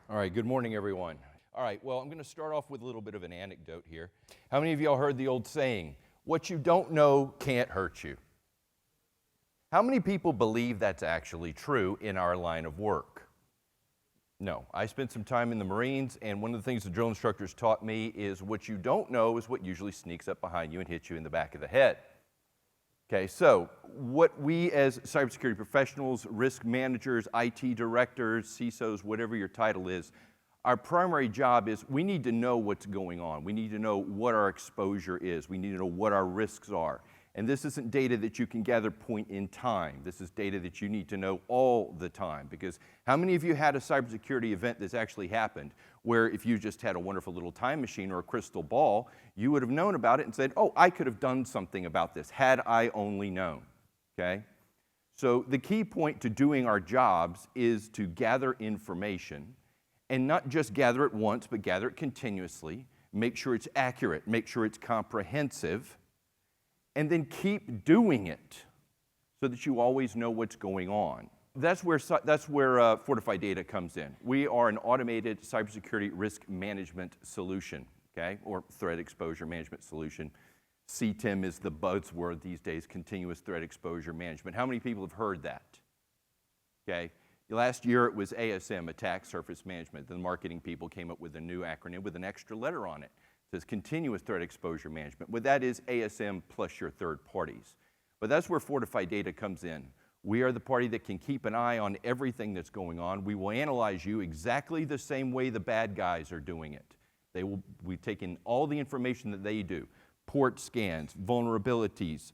All right, good morning, everyone. All right, well, I'm going to start off with a little bit of an anecdote here. How many of y'all heard the old saying, what you don't know can't hurt you? How many people believe that's actually true in our line of work? No. I spent some time in the Marines, and one of the things the drill instructors taught me is what you don't know is what usually sneaks up behind you and hits you in the back of the head. Okay, so what we as cybersecurity professionals, risk managers, IT directors, CISOs, whatever your title is, our primary job is we need to know what's going on. We need to know what our exposure is. We need to know what our risks are. And this isn't data that you can gather point in time. This is data that you need to know all the time, because how many of you had a cybersecurity event that's actually happened where if you just had a wonderful little time machine or a crystal ball, you would have known about it and said, oh, I could have done something about this had I only known, okay? So the key point to doing our jobs is to gather information, and not just gather it once, but gather it continuously, make sure it's accurate, make sure it's comprehensive, and then keep doing it so that you always know what's going on. That's where FortifyData comes in. We are an automated cybersecurity risk management solution, okay, or threat exposure management solution. CTEM is the buzzword these days, continuous threat exposure management. How many people have heard that? Okay. Last year it was ASM, Attack Surface Management. The marketing people came up with a new acronym with an extra letter on it. It says Continuous Threat Exposure Management. Well, that is ASM plus your third parties. But that's where FortifyData comes in. We are the party that can keep an eye on everything that's going on. We will analyze you exactly the same way the bad guys are doing it. We've taken all the information that they do, port scans, vulnerabilities,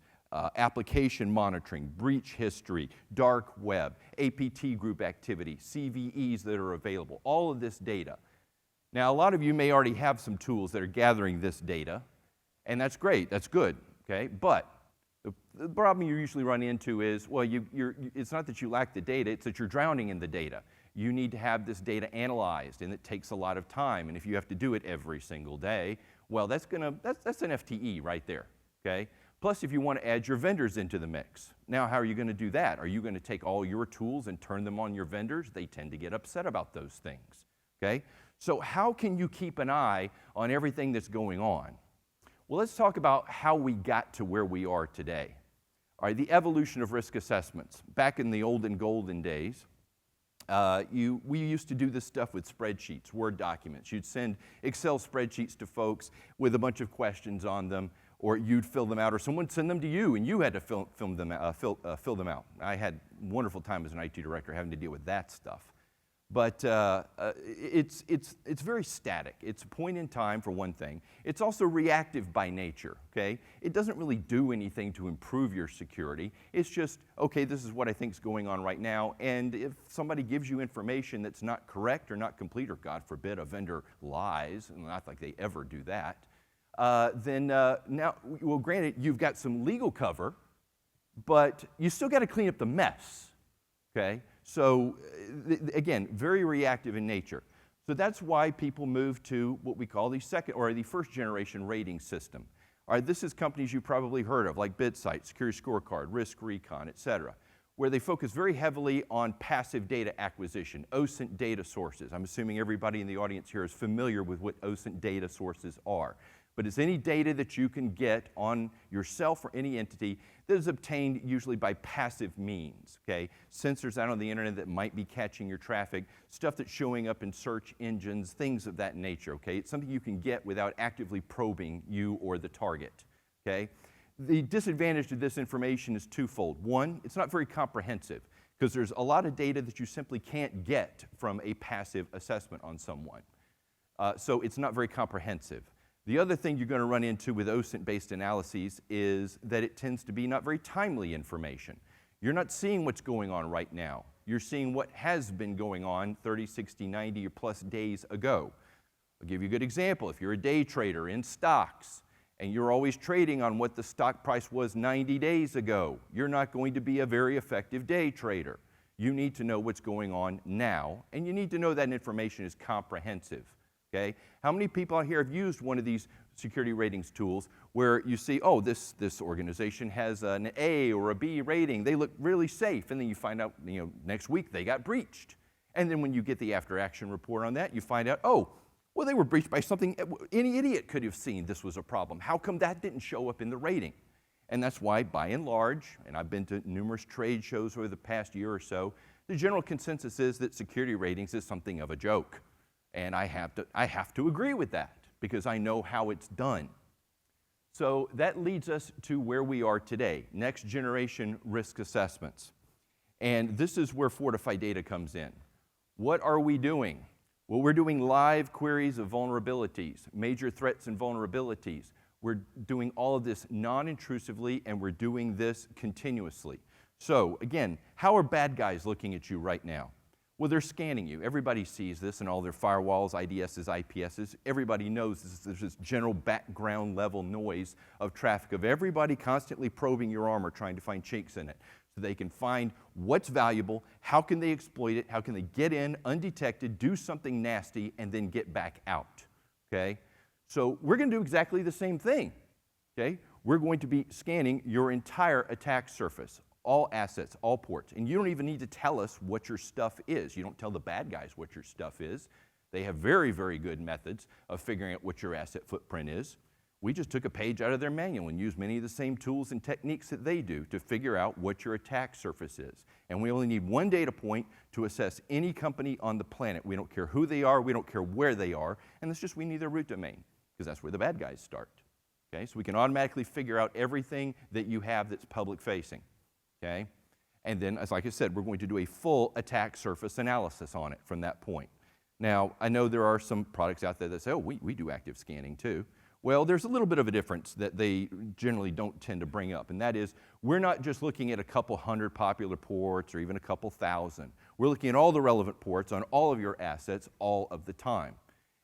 application monitoring, breach history, dark web, APT group activity, CVEs that are available, all of this data. Now, a lot of you may already have some tools that are gathering this data, and that's great, that's good, okay? But the problem you usually run into is, well, it's not that you lack the data, it's that you're drowning in the data. You need to have this data analyzed, and it takes a lot of time, and if you have to do it every single day, well, that's an FTE right there, okay? Plus, if you want to add your vendors into the mix. Now, how are you going to do that? Are you going to take all your tools and turn them on your vendors? They tend to get upset about those things, okay? So how can you keep an eye on everything that's going on? Well, let's talk about how we got to where we are today. All right, the evolution of risk assessments. Back in the olden golden days, we used to do this stuff with spreadsheets, Word documents. You'd send Excel spreadsheets to folks with a bunch of questions on them, or you'd fill them out, or someone would send them to you, and you had to fill them out. I had a wonderful time as an IT director having to deal with that stuff. But it's very static. It's a point in time, for one thing. It's also reactive by nature, okay? It doesn't really do anything to improve your security. It's just, okay, this is what I think is going on right now, and if somebody gives you information that's not correct or not complete, or God forbid a vendor lies, and not like they ever do that, then now, well, granted, you've got some legal cover, but you still got to clean up the mess, okay? So, again, very reactive in nature. So that's why people move to what we call the first generation rating system. All right, this is companies you've probably heard of, like BitSight, Security Scorecard, Risk Recon, et cetera, where they focus very heavily on passive data acquisition, OSINT data sources. I'm assuming everybody in the audience here is familiar with what OSINT data sources are. But it's any data that you can get on yourself or any entity that is obtained usually by passive means, okay? Sensors out on the internet that might be catching your traffic, stuff that's showing up in search engines, things of that nature, okay? It's something you can get without actively probing you or the target, okay? The disadvantage to this information is twofold. One, it's not very comprehensive, because there's a lot of data that you simply can't get from a passive assessment on someone. So it's not very comprehensive. The other thing you're going to run into with OSINT-based analyses is that it tends to be not very timely information. You're not seeing what's going on right now. You're seeing what has been going on 30, 60, 90 or plus days ago. I'll give you a good example. If you're a day trader in stocks and you're always trading on what the stock price was 90 days ago, you're not going to be a very effective day trader. You need to know what's going on now, and you need to know that information is comprehensive. Okay? How many people out here have used one of these security ratings tools where you see, oh, this organization has an A or a B rating, they look really safe, and then you find out, next week they got breached. And then when you get the after-action report on that, you find out, oh, well, they were breached by something any idiot could have seen this was a problem. How come that didn't show up in the rating? And that's why, by and large, and I've been to numerous trade shows over the past year or so, the general consensus is that security ratings is something of a joke. And I have to agree with that because I know how it's done. So that leads us to where we are today, next generation risk assessments. And this is where FortifyData comes in. What are we doing? Well, we're doing live queries of vulnerabilities, major threats and vulnerabilities. We're doing all of this non-intrusively, and we're doing this continuously. So, again, how are bad guys looking at you right now? Well, they're scanning you. Everybody sees this in all their firewalls, IDSs, IPSs. Everybody knows there's this general background level noise of traffic of everybody constantly probing your armor, trying to find chinks in it. So they can find what's valuable, how can they exploit it, how can they get in undetected, do something nasty, and then get back out, okay? So we're going to do exactly the same thing, okay? We're going to be scanning your entire attack surface, all assets, all ports, and you don't even need to tell us what your stuff is. You don't tell the bad guys what your stuff is. They have very, very good methods of figuring out what your asset footprint is. We just took a page out of their manual and used many of the same tools and techniques that they do to figure out what your attack surface is. And we only need one data point to assess any company on the planet. We don't care who they are, we don't care where they are, and it's just we need their root domain, because that's where the bad guys start. Okay, so we can automatically figure out everything that you have that's public facing. Okay? And then, as like I said, we're going to do a full attack surface analysis on it from that point. Now, I know there are some products out there that say, oh, we do active scanning too. Well, there's a little bit of a difference that they generally don't tend to bring up, and that is we're not just looking at a couple hundred popular ports or even a couple thousand. We're looking at all the relevant ports on all of your assets all of the time.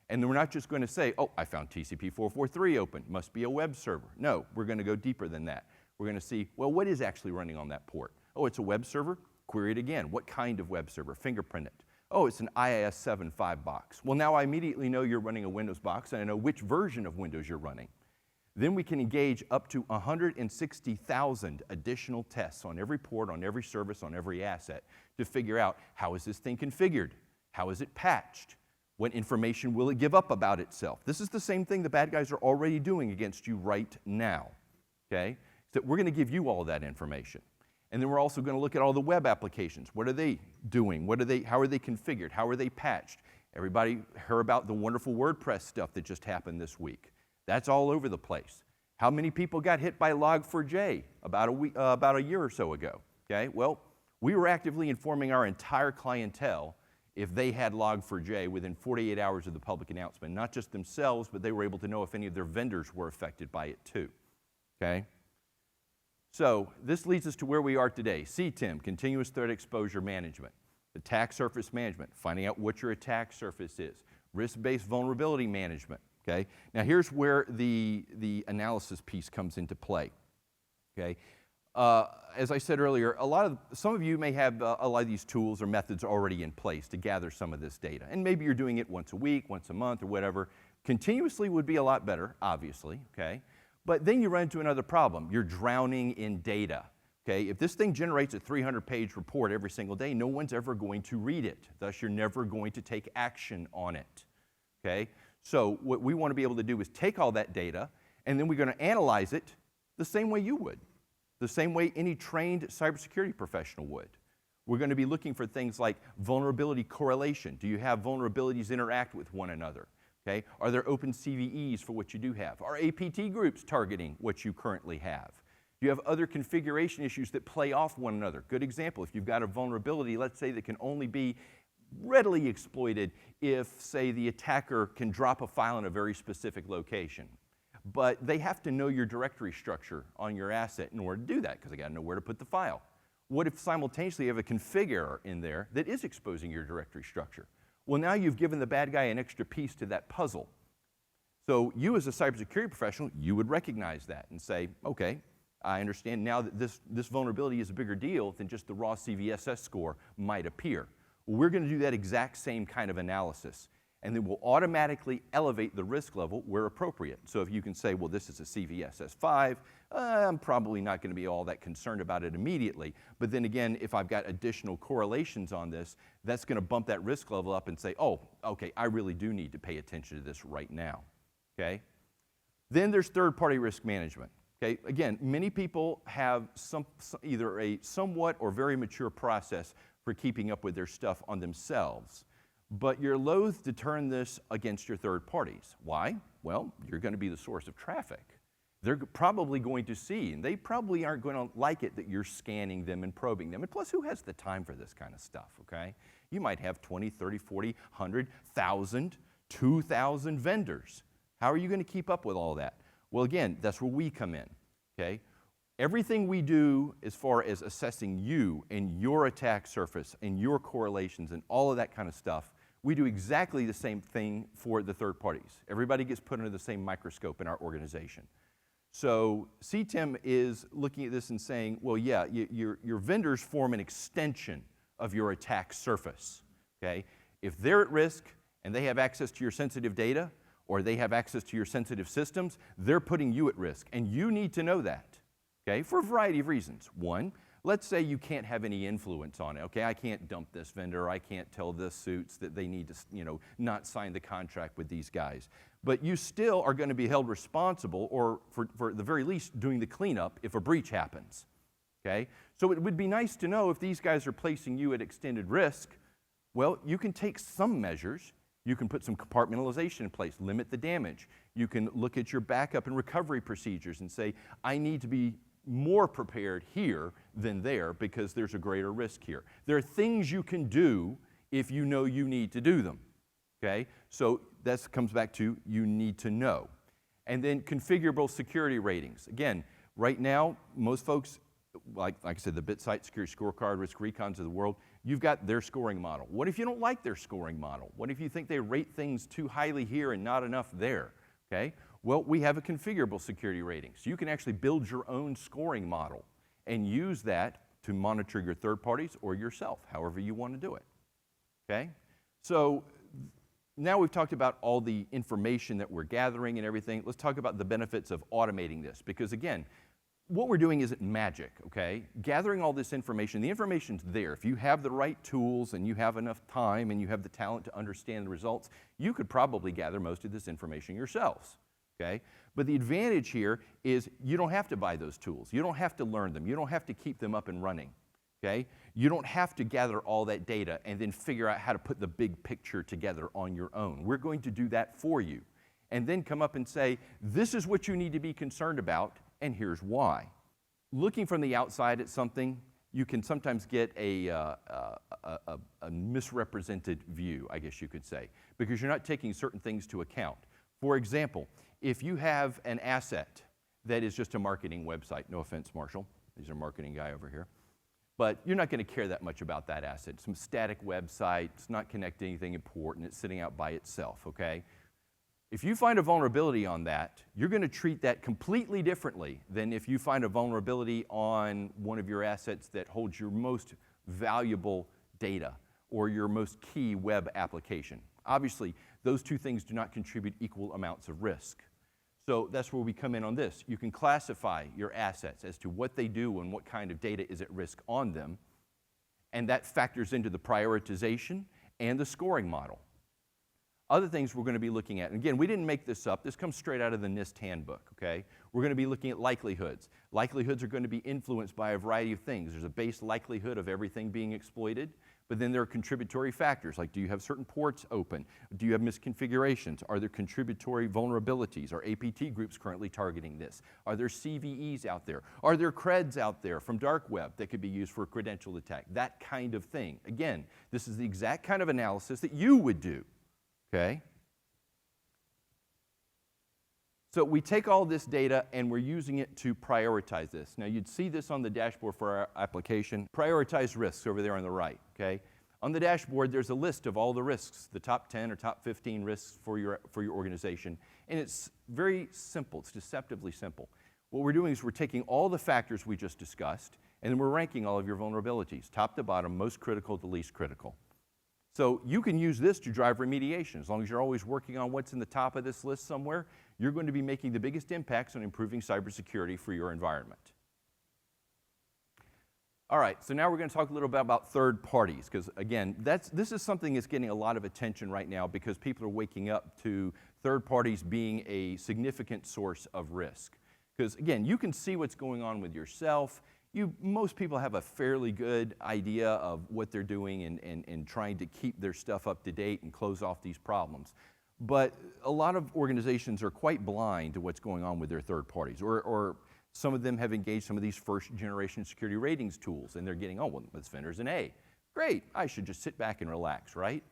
And then we're not just going to say, oh, I found TCP 443 open, must be a web server. No, we're going to go deeper than that. We're going to see, well, what is actually running on that port? Oh, it's a web server? Query it again. What kind of web server? Fingerprint it. Oh, it's an IIS 7.5 box. Well, now I immediately know you're running a Windows box, and I know which version of Windows you're running. Then we can engage up to 160,000 additional tests on every port, on every service, on every asset to figure out how is this thing configured? How is it patched? What information will it give up about itself? This is the same thing the bad guys are already doing against you right now, okay? So we're going to give you all of that information. And then we're also going to look at all the web applications. What are they doing? How are they configured? How are they patched? Everybody heard about the wonderful WordPress stuff that just happened this week. That's all over the place. How many people got hit by Log4j about a year or so ago? Okay, well, we were actively informing our entire clientele if they had Log4j within 48 hours of the public announcement. Not just themselves, but they were able to know if any of their vendors were affected by it too. Okay? So this leads us to where we are today. CTEM, Continuous Threat Exposure Management. Attack Surface Management, finding out what your attack surface is. Risk-based vulnerability management. Okay? Now here's where the analysis piece comes into play. Okay? As I said earlier, some of you may have a lot of these tools or methods already in place to gather some of this data. And maybe you're doing it once a week, once a month, or whatever. Continuously would be a lot better, obviously. Okay? But then you run into another problem. You're drowning in data. Okay? If this thing generates a 300-page report every single day, no one's ever going to read it. Thus, you're never going to take action on it. Okay? So what we want to be able to do is take all that data, and then we're going to analyze it the same way you would, the same way any trained cybersecurity professional would. We're going to be looking for things like vulnerability correlation. Do you have vulnerabilities interact with one another? Okay? Are there open CVEs for what you do have? Are APT groups targeting what you currently have? Do you have other configuration issues that play off one another? Good example, if you've got a vulnerability, let's say, that can only be readily exploited if, say, the attacker can drop a file in a very specific location. But they have to know your directory structure on your asset in order to do that, because they got to know where to put the file. What if simultaneously you have a config error in there that is exposing your directory structure? Well, now you've given the bad guy an extra piece to that puzzle. So you as a cybersecurity professional, you would recognize that and say, okay, I understand now that this vulnerability is a bigger deal than just the raw CVSS score might appear. Well, we're going to do that exact same kind of analysis. and then we'll automatically elevate the risk level where appropriate. So if you can say, well, this is a CVSS-5, I'm probably not going to be all that concerned about it immediately. But then again, if I've got additional correlations on this, that's going to bump that risk level up and say, oh, okay, I really do need to pay attention to this right now, okay? Then there's third-party risk management. Okay, again, many people have either a somewhat or very mature process for keeping up with their stuff on themselves, but you're loath to turn this against your third parties. Why? Well, you're going to be the source of traffic. They're probably going to see, and they probably aren't going to like it that you're scanning them and probing them. And plus, who has the time for this kind of stuff, okay? You might have 20, 30, 40, 100, 1,000, 2,000 vendors. How are you going to keep up with all that? Well, again, that's where we come in, okay? Everything we do as far as assessing you and your attack surface and your correlations and all of that kind of stuff, we do exactly the same thing for the third parties. Everybody gets put under the same microscope in our organization. So CTEM is looking at this and saying, well, yeah, your vendors form an extension of your attack surface, okay? If they're at risk and they have access to your sensitive data, or they have access to your sensitive systems, they're putting you at risk, and you need to know that, okay, for a variety of reasons. One, let's say you can't have any influence on it, okay? I can't dump this vendor, I can't tell the suits that they need to, not sign the contract with these guys. But you still are going to be held responsible, or for the very least, doing the cleanup if a breach happens, okay? So it would be nice to know if these guys are placing you at extended risk, well, you can take some measures. You can put some compartmentalization in place, limit the damage. You can look at your backup and recovery procedures and say, I need to be more prepared here than there because there's a greater risk here. There are things you can do if you know you need to do them, okay? So that comes back to you need to know. And then configurable security ratings. Again, right now, most folks, like I said, the BitSight Security Scorecard, Risk Recons of the world, you've got their scoring model. What if you don't like their scoring model? What if you think they rate things too highly here and not enough there? Okay? Well, we have a configurable security rating. So you can actually build your own scoring model and use that to monitor your third parties or yourself, however you want to do it. Okay? So now we've talked about all the information that we're gathering and everything. Let's talk about the benefits of automating this, because again, what we're doing isn't magic, okay? Gathering all this information, the information's there. If you have the right tools and you have enough time and you have the talent to understand the results, you could probably gather most of this information yourselves, okay? But the advantage here is you don't have to buy those tools. You don't have to learn them. You don't have to keep them up and running, okay? You don't have to gather all that data and then figure out how to put the big picture together on your own. We're going to do that for you and then come up and say, this is what you need to be concerned about, and here's why. Looking from the outside at something, you can sometimes get a misrepresented view, I guess you could say, because you're not taking certain things to account. For example, if you have an asset that is just a marketing website, no offense, Marshall, he's our marketing guy over here, but you're not going to care that much about that asset. It's some static website, it's not connected to anything important, it's sitting out by itself, okay? If you find a vulnerability on that, you're going to treat that completely differently than if you find a vulnerability on one of your assets that holds your most valuable data or your most key web application. Obviously, those two things do not contribute equal amounts of risk. So that's where we come in on this. You can classify your assets as to what they do and what kind of data is at risk on them, and that factors into the prioritization and the scoring model. Other things we're going to be looking at, and again, we didn't make this up. This comes straight out of the NIST handbook, okay? We're going to be looking at likelihoods. Likelihoods are going to be influenced by a variety of things. There's a base likelihood of everything being exploited, but then there are contributory factors, like do you have certain ports open? Do you have misconfigurations? Are there contributory vulnerabilities? Are APT groups currently targeting this? Are there CVEs out there? Are there creds out there from dark web that could be used for a credential attack? That kind of thing. Again, this is the exact kind of analysis that you would do. Okay? So we take all this data and we're using it to prioritize this. Now you'd see this on the dashboard for our application. Prioritize risks over there on the right, okay? On the dashboard there's a list of all the risks, the top 10 or top 15 risks for your organization. And it's very simple, it's deceptively simple. What we're doing is we're taking all the factors we just discussed and then we're ranking all of your vulnerabilities, top to bottom, most critical to least critical. So you can use this to drive remediation. As long as you're always working on what's in the top of this list somewhere, you're going to be making the biggest impacts on improving cybersecurity for your environment. All right, so now we're going to talk a little bit about third parties, because again, this is something that's getting a lot of attention right now because people are waking up to third parties being a significant source of risk. Because again, you can see what's going on with yourself. Most people have a fairly good idea of what they're doing and trying to keep their stuff up to date and close off these problems. But a lot of organizations are quite blind to what's going on with their third parties, or some of them have engaged some of these first-generation security ratings tools, and they're getting, oh, well, this vendor's an A. Great, I should just sit back and relax, right?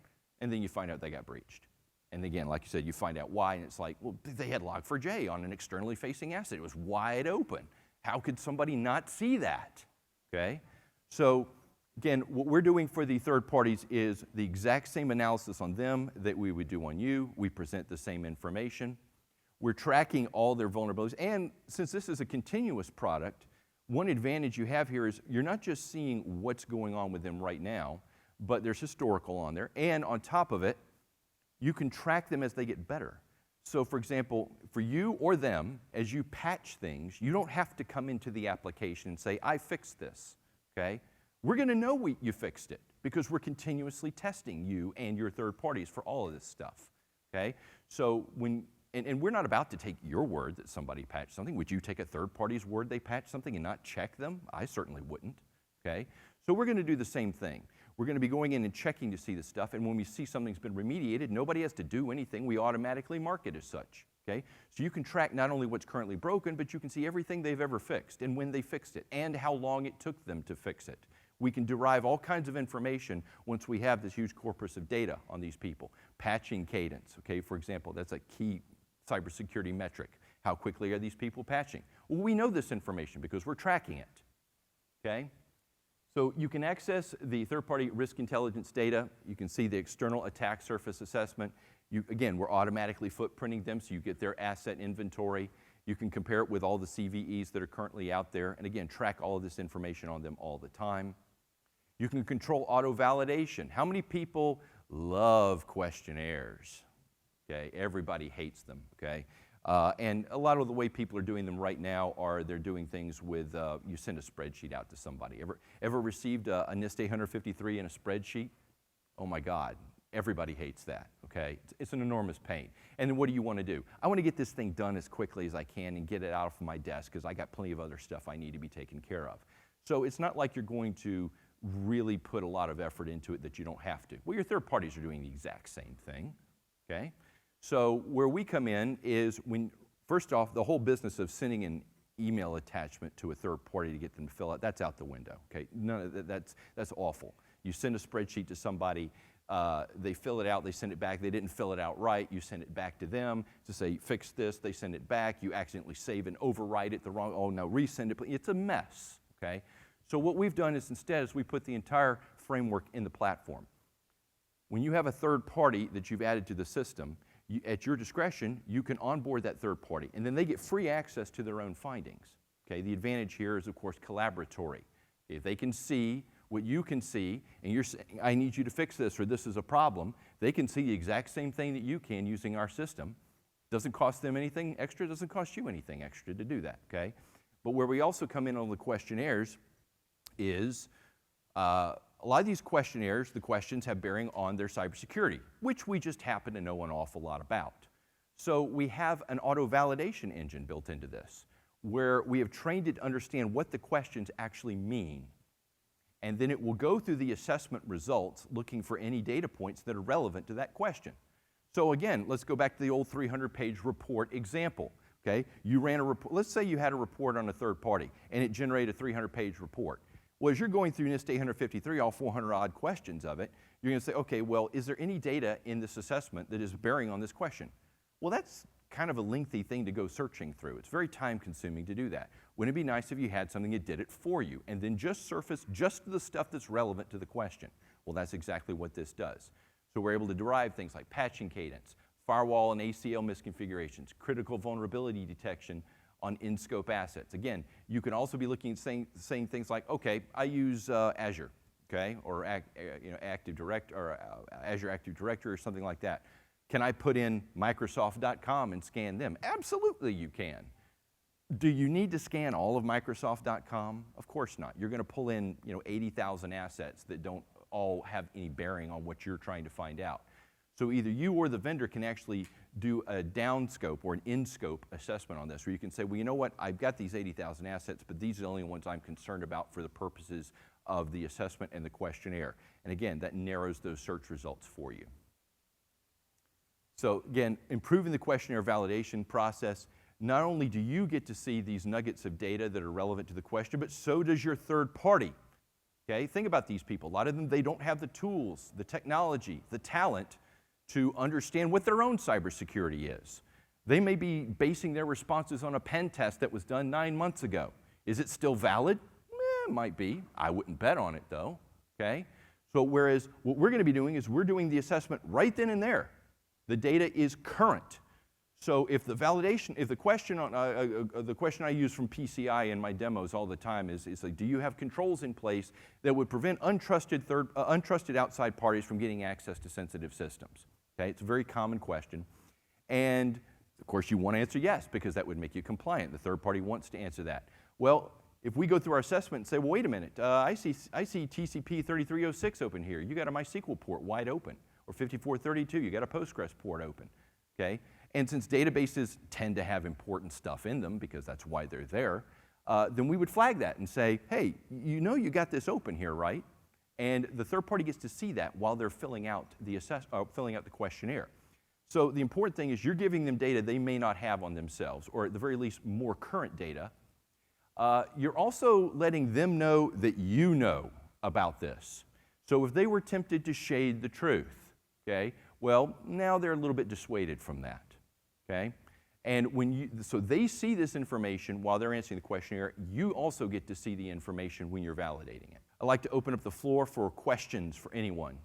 And then you find out they got breached. And again, like you said, you find out why, and it's like, well, they had Log4j on an externally facing asset. It was wide open. How could somebody not see that, okay? So again, what we're doing for the third parties is the exact same analysis on them that we would do on you. We present the same information. We're tracking all their vulnerabilities, and since this is a continuous product, one advantage you have here is you're not just seeing what's going on with them right now, but there's historical on there, and on top of it, you can track them as they get better. So for example, for you or them, as you patch things, you don't have to come into the application and say, I fixed this, okay? We're gonna know you fixed it because we're continuously testing you and your third parties for all of this stuff, okay? So and we're not about to take your word that somebody patched something. Would you take a third party's word they patched something and not check them? I certainly wouldn't, okay? So we're gonna do the same thing. We're gonna be going in and checking to see the stuff, and when we see something's been remediated, nobody has to do anything. We automatically mark it as such, okay? So you can track not only what's currently broken, but you can see everything they've ever fixed and when they fixed it and how long it took them to fix it. We can derive all kinds of information once we have this huge corpus of data on these people. Patching cadence, okay? For example, that's a key cybersecurity metric. How quickly are these people patching? Well, we know this information because we're tracking it, okay? So you can access the third-party risk intelligence data. You can see the external attack surface assessment. Again, we're automatically footprinting them, so you get their asset inventory. You can compare it with all the CVEs that are currently out there, and again, track all of this information on them all the time. You can control auto-validation. How many people love questionnaires? Okay, everybody hates them, okay? And a lot of the way people are doing them right now are they're doing things with, you send a spreadsheet out to somebody. Ever received a NIST 853 in a spreadsheet? Oh my God, everybody hates that, okay? It's an enormous pain. And then what do you want to do? I want to get this thing done as quickly as I can and get it out of my desk because I got plenty of other stuff I need to be taken care of. So it's not like you're going to really put a lot of effort into it that you don't have to. Well, your third parties are doing the exact same thing, okay? So where we come in is first off, the whole business of sending an email attachment to a third party to get them to fill out, that's out the window, okay? None of that's awful. You send a spreadsheet to somebody, they fill it out, they send it back, they didn't fill it out right, you send it back to them to say, fix this, they send it back, you accidentally save and overwrite it the wrong, oh no, resend it, it's a mess, okay? So what we've done is instead we put the entire framework in the platform. When you have a third party that you've added to the system, at your discretion, you can onboard that third party, and then they get free access to their own findings. Okay, the advantage here is, of course, collaboratory. If they can see what you can see, and you're saying, I need you to fix this, or this is a problem, they can see the exact same thing that you can using our system. Doesn't cost them anything extra, doesn't cost you anything extra to do that, okay? But where we also come in on the questionnaires is, a lot of these questionnaires, the questions have bearing on their cybersecurity, which we just happen to know an awful lot about. So we have an auto-validation engine built into this, where we have trained it to understand what the questions actually mean. And then it will go through the assessment results looking for any data points that are relevant to that question. So again, let's go back to the old 300-page report example. Okay, you ran a report, let's say you had a report on a third party, and it generated a 300-page report. Well, as you're going through NIST 853, all 400-odd questions of it, you're going to say, okay, well, is there any data in this assessment that is bearing on this question? Well, that's kind of a lengthy thing to go searching through. It's very time-consuming to do that. Wouldn't it be nice if you had something that did it for you and then just surface just the stuff that's relevant to the question? Well, that's exactly what this does. So we're able to derive things like patching cadence, firewall and ACL misconfigurations, critical vulnerability detection on in-scope assets. Again, you can also be looking at saying things like, okay, I use Azure. okay, or Active Directory, or Azure Active Directory or something like that. Can I put in Microsoft.com and scan them? Absolutely you can. Do you need to scan all of Microsoft.com? Of course not. You're going to pull in 80,000 assets that don't all have any bearing on what you're trying to find out. So either you or the vendor can actually do a downscope or an in-scope assessment on this, where you can say, well, you know what, I've got these 80,000 assets, but these are the only ones I'm concerned about for the purposes of the assessment and the questionnaire. And again, that narrows those search results for you. So again, improving the questionnaire validation process, not only do you get to see these nuggets of data that are relevant to the question, but so does your third party. Okay, think about these people. A lot of them, they don't have the tools, the technology, the talent to understand what their own cybersecurity is. They may be basing their responses on a pen test that was done 9 months ago. Is it still valid? It might be. I wouldn't bet on it though, okay? So whereas what we're gonna be doing is we're doing the assessment right then and there. The data is current. So if the validation, if the question I use from PCI in my demos all the time is like, do you have controls in place that would prevent untrusted outside parties from getting access to sensitive systems? Okay, it's a very common question. And of course you want to answer yes, because that would make you compliant. The third party wants to answer that. Well, if we go through our assessment and say, well, wait a minute, I see TCP 3306 open here. You got a MySQL port wide open. Or 5432, you got a Postgres port open, okay? And since databases tend to have important stuff in them, because that's why they're there, then we would flag that and say, hey, you know you got this open here, right? And the third party gets to see that while they're filling out the questionnaire. So the important thing is you're giving them data they may not have on themselves, or at the very least more current data. You're also letting them know that you know about this. So if they were tempted to shade the truth, okay, well, now they're a little bit dissuaded from that, okay? And so they see this information while they're answering the questionnaire. You also get to see the information when you're validating it. I'd like to open up the floor for questions for anyone.